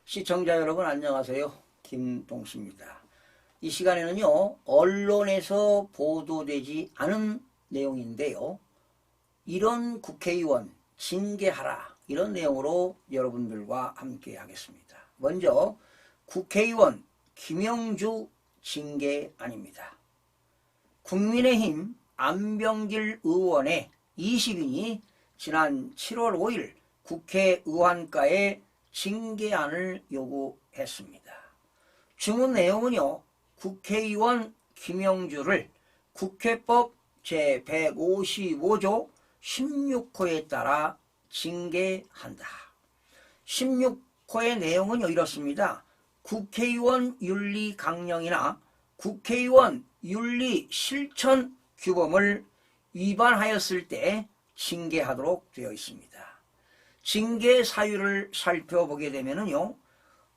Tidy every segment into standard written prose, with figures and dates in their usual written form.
시청자 여러분 안녕하세요. 김동수입니다. 이 시간에는요, 언론에서 보도되지 않은 내용인데요. 이런 국회의원 징계하라, 이런 내용으로 여러분들과 함께 하겠습니다. 먼저 국회의원 김영주 징계안입니다. 국민의힘 안병길 의원의 20인이 지난 7월 5일 국회의원과에 징계안을 요구했습니다. 주문 내용은요, 국회의원 김영주를 국회법 제155조 16호에 따라 징계한다. 16호의 내용은요, 이렇습니다. 국회의원 윤리 강령이나 국회의원 윤리 실천 규범을 위반하였을 때 징계하도록 되어 있습니다. 징계 사유를 살펴보게 되면요,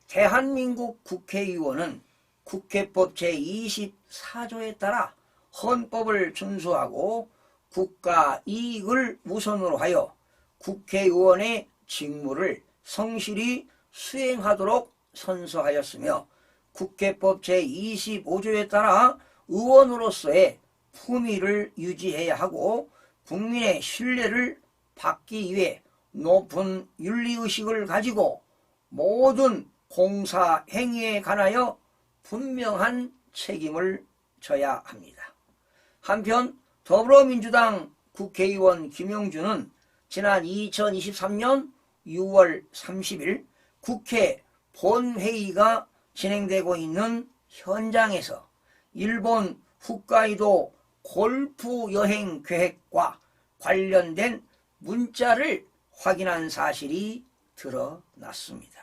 대한민국 국회의원은 국회법 제24조에 따라 헌법을 준수하고 국가 이익을 우선으로 하여 국회의원의 직무를 성실히 수행하도록 선서하였으며, 국회법 제25조에 따라 의원으로서의 품위를 유지해야 하고 국민의 신뢰를 받기 위해 높은 윤리의식을 가지고 모든 공사 행위에 관하여 분명한 책임을 져야 합니다. 한편 더불어민주당 국회의원 김영주는 지난 2023년 6월 30일 국회 본회의가 진행되고 있는 현장에서 일본 홋카이도 골프 여행 계획과 관련된 문자를 확인한 사실이 드러났습니다.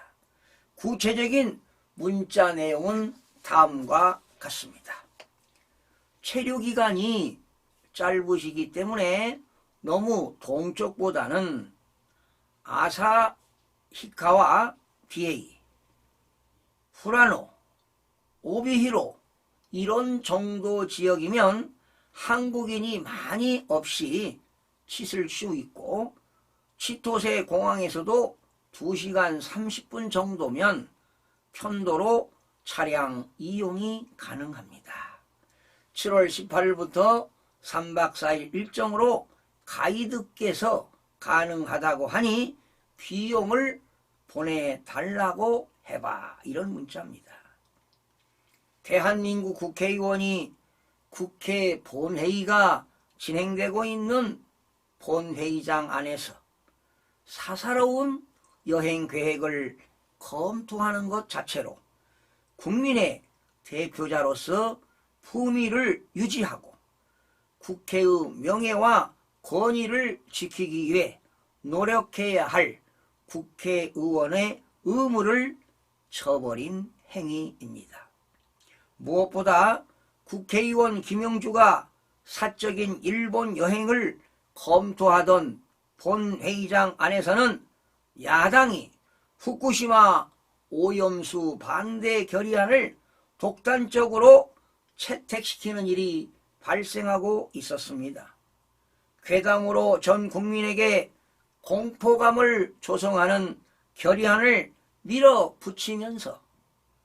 구체적인 문자 내용은 다음과 같습니다. 체류기간이 짧으시기 때문에 너무 동쪽보다는 아사히카와 BA, 후라노, 오비히로 이런 정도 지역이면 한국인이 많이 없이 치실 수 있고, 치토세 공항에서도 2시간 30분 정도면 편도로 차량 이용이 가능합니다. 7월 18일부터 3박 4일 일정으로 가이드께서 가능하다고 하니 비용을 보내달라고 해봐, 이런 문자입니다. 대한민국 국회의원이 국회 본회의가 진행되고 있는 본회의장 안에서 사사로운 여행 계획을 검토하는 것 자체로 국민의 대표자로서 품위를 유지하고 국회의 명예와 권위를 지키기 위해 노력해야 할 국회의원의 의무를 저버린 행위입니다. 무엇보다 국회의원 김영주가 사적인 일본 여행을 검토하던 본회의장 안에서는 야당이 후쿠시마 오염수 반대 결의안을 독단적으로 채택시키는 일이 발생하고 있었습니다. 괴담으로 전 국민에게 공포감을 조성하는 결의안을 밀어붙이면서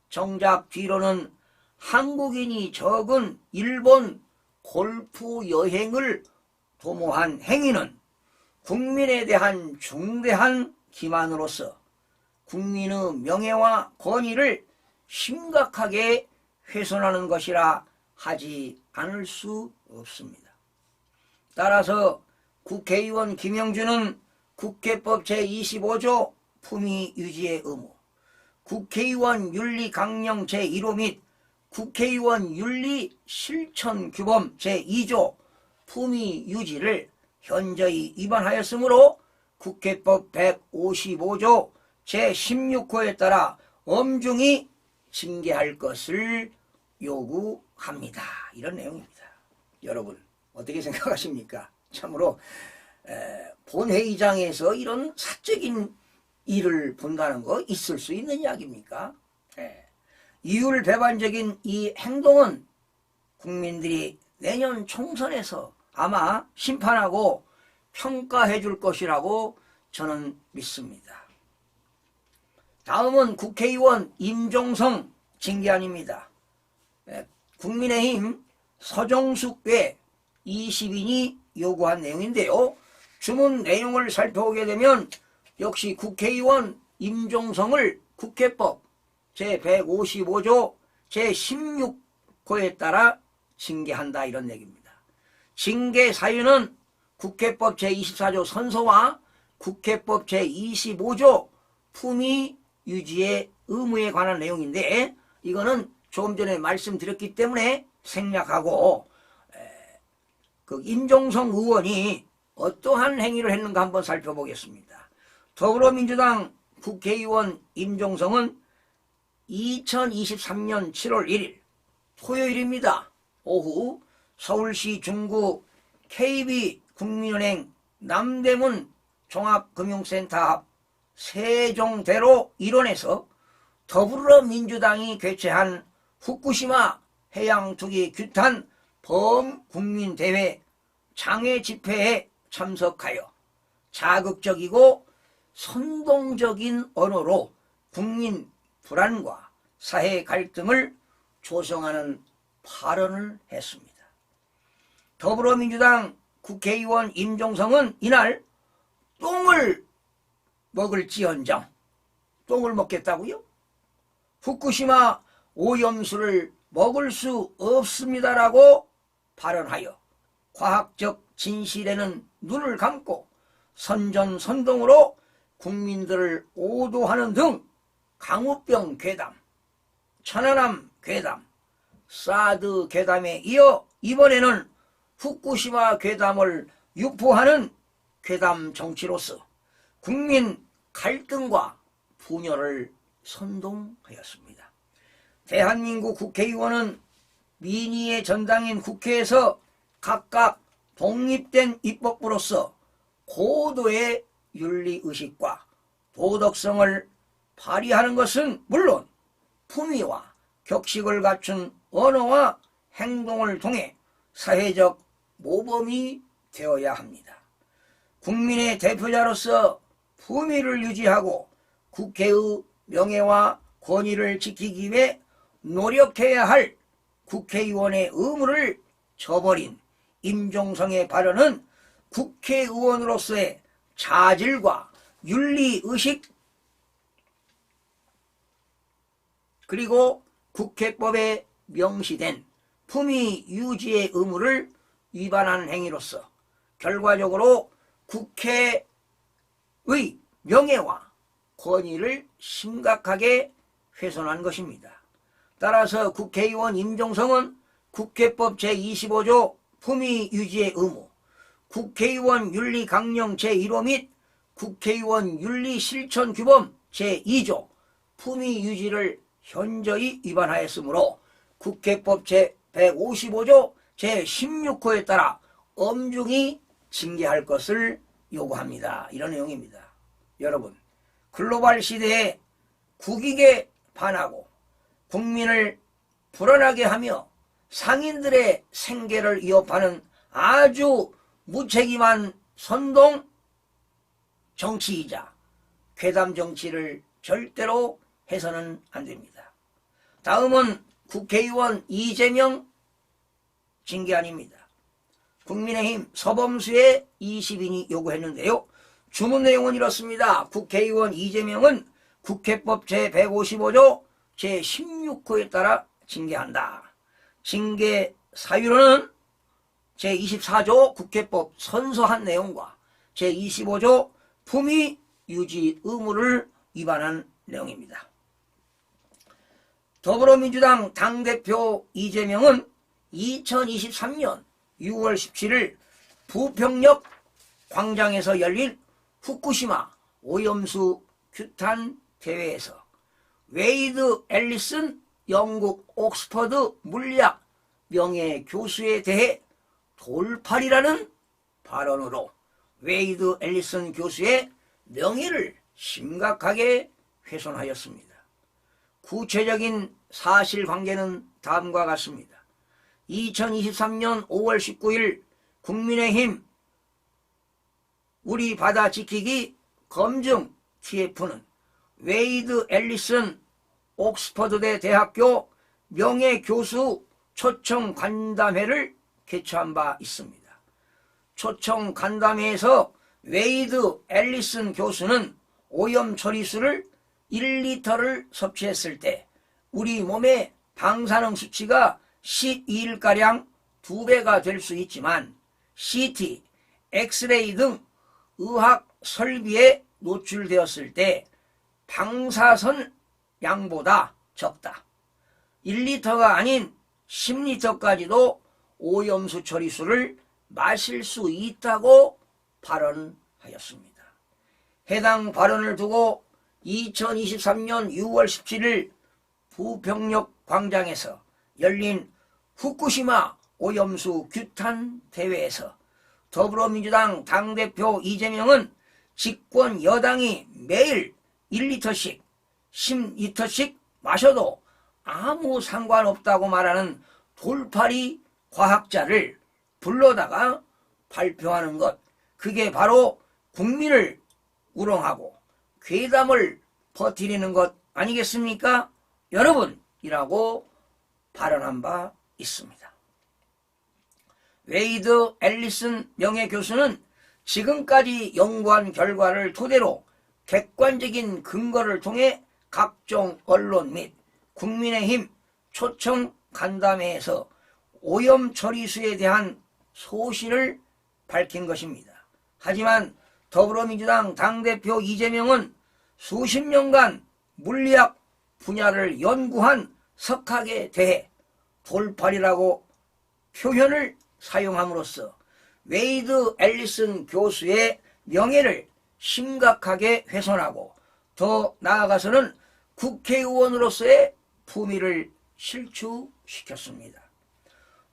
정작 뒤로는 한국인이 적은 일본 골프 여행을 도모한 행위는 국민에 대한 중대한 기만으로서 국민의 명예와 권위를 심각하게 훼손하는 것이라 하지 않을 수 없습니다. 따라서 국회의원 김영주는 국회법 제25조 품위 유지의 의무, 국회의원 윤리 강령 제1호 및 국회의원 윤리 실천 규범 제2조 품위 유지를 현저히 위반하였으므로 국회법 155조 제16호에 따라 엄중히 징계할 것을 요구합니다. 이런 내용입니다. 여러분 어떻게 생각하십니까? 참으로 본회의장에서 이런 사적인 일을 본다는 거 있을 수 있는 이야기입니까? 이율배반적인 이 행동은 국민들이 내년 총선에서 아마 심판하고 평가해 줄 것이라고 저는 믿습니다. 다음은 국회의원 임종성 징계안입니다. 국민의힘 서정숙 외 20인이 요구한 내용인데요. 주문 내용을 살펴보게 되면 역시 국회의원 임종성을 국회법 제155조 제16호에 따라 징계한다, 이런 얘기입니다. 징계 사유는 국회법 제24조 선서와 국회법 제25조 품위 유지의 의무에 관한 내용인데, 이거는 조금 전에 말씀드렸기 때문에 생략하고, 그 임종성 의원이 어떠한 행위를 했는가 한번 살펴보겠습니다. 더불어민주당 국회의원 임종성은 2023년 7월 1일 토요일입니다. 오후 서울시 중구 KB국민은행 남대문 종합금융센터 앞 세종대로 일원에서 더불어민주당이 개최한 후쿠시마 해양투기 규탄 범국민대회 장외 집회에 참석하여 자극적이고 선동적인 언어로 국민 불안과 사회 갈등을 조성하는 발언을 했습니다. 더불어민주당 국회의원 임종성은 이날 똥을 먹을지언정, 똥을 먹겠다고요? 후쿠시마 오염수를 먹을 수 없습니다라고 발언하여 과학적 진실에는 눈을 감고 선전선동으로 국민들을 오도하는 등 강우병 괴담, 천안함 괴담, 사드 괴담에 이어 이번에는 후쿠시마 괴담을 유포하는 괴담 정치로서 국민 갈등과 분열을 선동하였습니다. 대한민국 국회의원은 민의의 전당인 국회에서 각각 독립된 입법부로서 고도의 윤리의식과 도덕성을 발휘하는 것은 물론 품위와 격식을 갖춘 언어와 행동을 통해 사회적 모범이 되어야 합니다. 국민의 대표자로서 품위를 유지하고 국회의 명예와 권위를 지키기 위해 노력해야 할 국회의원의 의무를 저버린 임종성의 발언은 국회의원으로서의 자질과 윤리의식 그리고 국회법에 명시된 품위 유지의 의무를 위반한 행위로서 결과적으로 국회의 명예와 권위를 심각하게 훼손한 것입니다. 따라서 국회의원 임종성은 국회법 제25조 품위 유지의 의무, 국회의원 윤리 강령 제1호 및 국회의원 윤리 실천 규범 제2조 품위 유지를 현저히 위반하였으므로 국회법 제155조 제16호에 따라 엄중히 징계할 것을 요구합니다. 이런 내용입니다. 여러분, 글로벌 시대에 국익에 반하고 국민을 불안하게 하며 상인들의 생계를 위협하는 아주 무책임한 선동 정치이자 괴담 정치를 절대로 해서는 안 됩니다. 다음은 국회의원 이재명 징계안입니다. 국민의힘 서범수의 20인이 요구했는데요. 주문 내용은 이렇습니다. 국회의원 이재명은 국회법 제155조 제16호에 따라 징계한다. 징계 사유로는 제24조 국회법 선서한 내용과 제25조 품위 유지 의무를 위반한 내용입니다. 더불어민주당 당대표 이재명은 2023년 6월 17일 부평역 광장에서 열린 후쿠시마 오염수 규탄 대회에서 웨이드 앨리슨 영국 옥스퍼드 물리학 명예교수에 대해 돌팔이라는 발언으로 웨이드 앨리슨 교수의 명예를 심각하게 훼손하였습니다. 구체적인 사실관계는 다음과 같습니다. 2023년 5월 19일 국민의힘 우리 바다 지키기 검증 TF는 웨이드 앨리슨 옥스퍼드대 대학교 명예교수 초청 간담회를 개최한 바 있습니다. 초청 간담회에서 웨이드 앨리슨 교수는 오염 처리수를 1리터를 섭취했을 때 우리 몸의 방사능 수치가 12일가량 2배가 될 수 있지만 CT, 엑스레이 등 의학 설비에 노출되었을 때 방사선 양보다 적다. 1리터가 아닌 10리터까지도 오염수 처리수를 마실 수 있다고 발언하였습니다. 해당 발언을 두고 2023년 6월 17일 부평역 광장에서 열린 후쿠시마 오염수 규탄 대회에서 더불어민주당 당대표 이재명은 집권 여당이 매일 1리터씩 10리터씩 마셔도 아무 상관없다고 말하는 돌팔이 과학자를 불러다가 발표하는 것, 그게 바로 국민을 우롱하고 괴담을 퍼뜨리는 것 아니겠습니까? 여러분이라고 발언한 바 있습니다. 웨이드 앨리슨 명예교수는 지금까지 연구한 결과를 토대로 객관적인 근거를 통해 각종 언론 및 국민의힘 초청 간담회에서 오염 처리수에 대한 소신을 밝힌 것입니다. 하지만 더불어민주당 당대표 이재명은 수십 년간 물리학 분야를 연구한 석학에 대해 돌팔이라고 표현을 사용함으로써 웨이드 앨리슨 교수의 명예를 심각하게 훼손하고 더 나아가서는 국회의원으로서의 품위를 실추시켰습니다.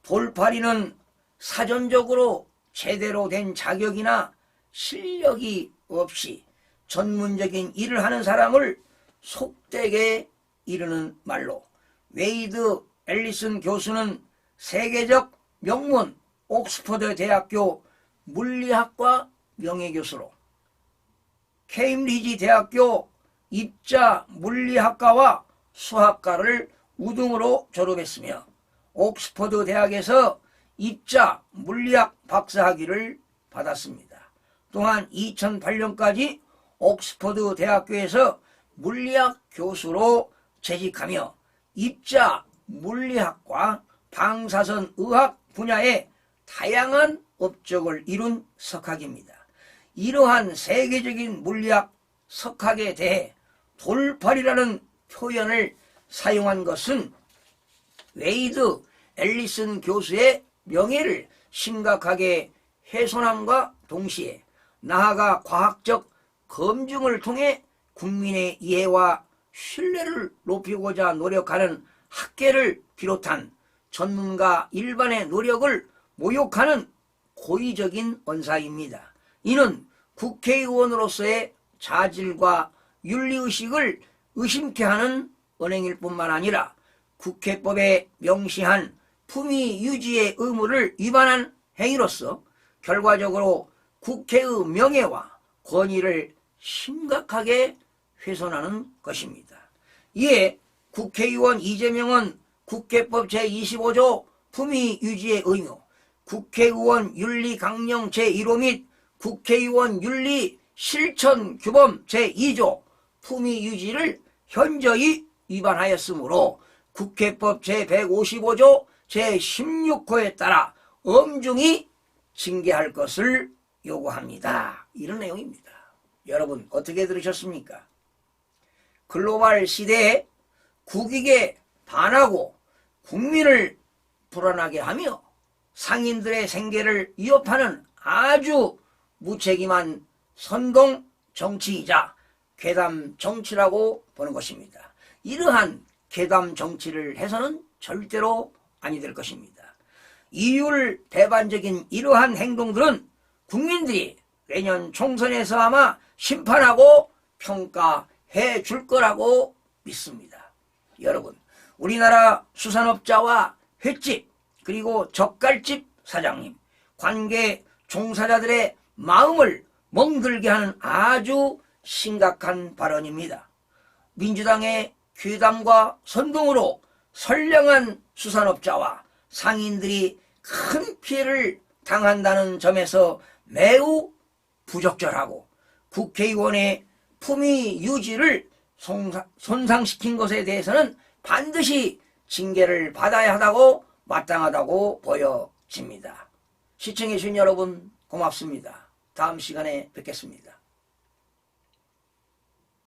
돌팔이는 사전적으로 제대로 된 자격이나 실력이 없이 전문적인 일을 하는 사람을 속되게 이르는 말로, 웨이드 앨리슨 교수는 세계적 명문 옥스퍼드 대학교 물리학과 명예교수로 케임리지 대학교 입자 물리학과와 수학과를 우등으로 졸업했으며 옥스퍼드 대학에서 입자 물리학 박사학위를 받았습니다. 또한 2008년까지 옥스퍼드 대학교에서 물리학 교수로 재직하며 입자 물리학과 방사선 의학 분야에 다양한 업적을 이룬 석학입니다. 이러한 세계적인 물리학 석학에 대해 돌팔이라는 표현을 사용한 것은 웨이드 앨리슨 교수의 명예를 심각하게 훼손함과 동시에 나아가 과학적 검증을 통해 국민의 이해와 신뢰를 높이고자 노력하는 학계를 비롯한 전문가 일반의 노력을 모욕하는 고의적인 언사입니다. 이는 국회의원으로서의 자질과 윤리의식을 의심케 하는 언행일 뿐만 아니라 국회법에 명시한 품위 유지의 의무를 위반한 행위로서 결과적으로 국회의 명예와 권위를 심각하게 훼손하는 것입니다. 이에 국회의원 이재명은 국회법 제25조 품위 유지의 의무, 국회의원 윤리 강령 제1호 및 국회의원 윤리 실천 규범 제2조 품위 유지를 현저히 위반하였으므로 국회법 제155조 제16호에 따라 엄중히 징계할 것을 요구합니다. 이런 내용입니다. 여러분 어떻게 들으셨습니까? 글로벌 시대에 국익에 반하고 국민을 불안하게 하며 상인들의 생계를 위협하는 아주 무책임한 선동 정치이자 괴담 정치라고 보는 것입니다. 이러한 괴담 정치를 해서는 절대로 아니 될 것입니다. 이율 배반적인 이러한 행동들은 국민들이 내년 총선에서 아마 심판하고 평가해 줄 거라고 믿습니다. 여러분, 우리나라 수산업자와 횟집 그리고 젓갈집 사장님, 관계 종사자들의 마음을 멍들게 하는 아주 심각한 발언입니다. 민주당의 괴담과 선동으로 선량한 수산업자와 상인들이 큰 피해를 당한다는 점에서 매우 부적절하고 국회의원의 품위 유지를 손상시킨 것에 대해서는 반드시 징계를 받아야 하다고 마땅하다고 보여집니다. 시청해주신 여러분 고맙습니다. 다음 시간에 뵙겠습니다.